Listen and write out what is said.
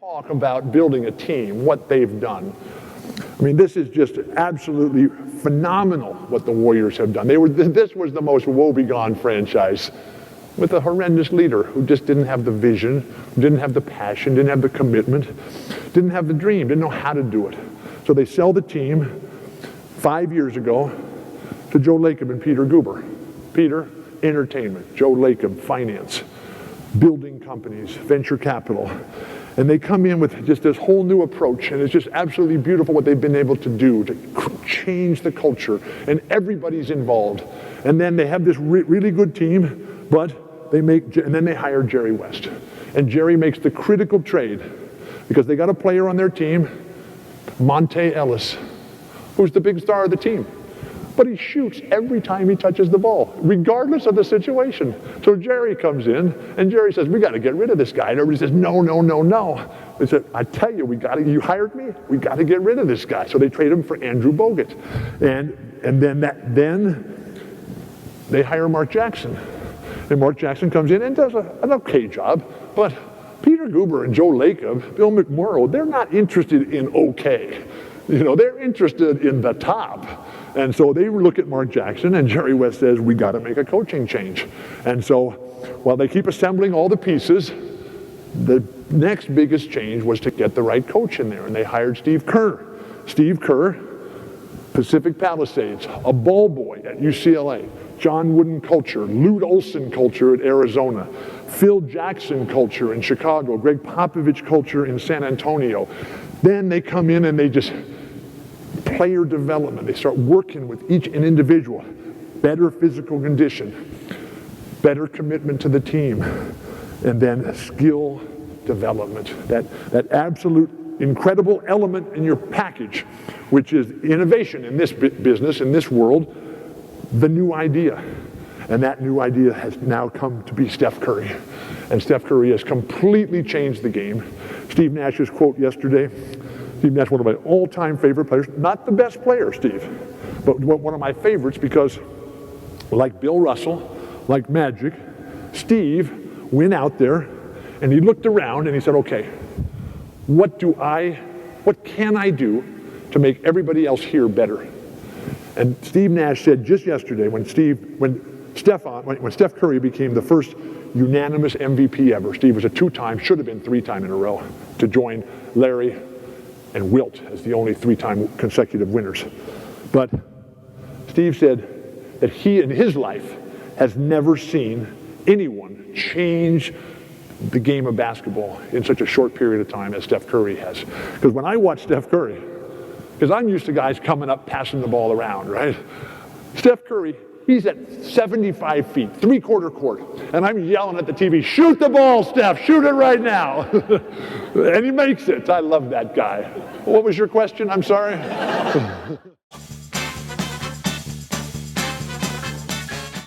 talk about building a team, what they've done. I mean, this is just absolutely phenomenal what the Warriors have done. This was the most woebegone franchise with a horrendous leader who just didn't have the vision, didn't have the passion, didn't have the commitment, didn't have the dream, didn't know how to do it. So they sell the team 5 years ago to Joe Lacob and Peter Guber. Peter, entertainment. Joe Lacob, finance. Building companies, venture capital. And they come in with just this whole new approach, and it's just absolutely beautiful what they've been able to do to change the culture, and everybody's involved. And then they have this really good team, but and then they hire Jerry West. And Jerry makes the critical trade because they got a player on their team, Monte Ellis, who's the big star of the team. But he shoots every time he touches the ball, regardless of the situation. So Jerry comes in, and Jerry says, we got to get rid of this guy. And everybody says, no, no, no, no. They said, I tell you, you hired me, we got to get rid of this guy. So they trade him for Andrew Bogut. And then they hire Mark Jackson. And Mark Jackson comes in and does an okay job, but Peter Guber and Joe Lacob, Bill McMorrow, they're not interested in okay. They're interested in the top. And so they look at Mark Jackson, and Jerry West says, we got to make a coaching change. And so while they keep assembling all the pieces, the next biggest change was to get the right coach in there. And they hired Steve Kerr. Steve Kerr, Pacific Palisades, a ball boy at UCLA, John Wooden culture, Lute Olson culture at Arizona, Phil Jackson culture in Chicago, Greg Popovich culture in San Antonio. Then they come in and they just player development. They start working with each an individual. Better physical condition, better commitment to the team, and then skill development. That absolute incredible element in your package, which is innovation in this business, in this world, the new idea. And that new idea has now come to be Steph Curry. And Steph Curry has completely changed the game. Steve Nash's quote yesterday, Steve Nash, one of my all-time favorite players, not the best player, Steve, but one of my favorites because, like Bill Russell, like Magic, Steve went out there and he looked around and he said, okay, what can I do to make everybody else here better? And Steve Nash said just yesterday when Steph Curry became the first unanimous MVP ever. Steve was a two-time, should have been three-time in a row, to join Larry and Wilt as the only three-time consecutive winners. But Steve said that he in his life has never seen anyone change the game of basketball in such a short period of time as Steph Curry has. Because when I watch Steph Curry, because I'm used to guys coming up, passing the ball around, right? Steph Curry, he's at 75 feet, three-quarter court, and I'm yelling at the TV, shoot the ball, Steph, shoot it right now. And he makes it. I love that guy. What was your question? I'm sorry.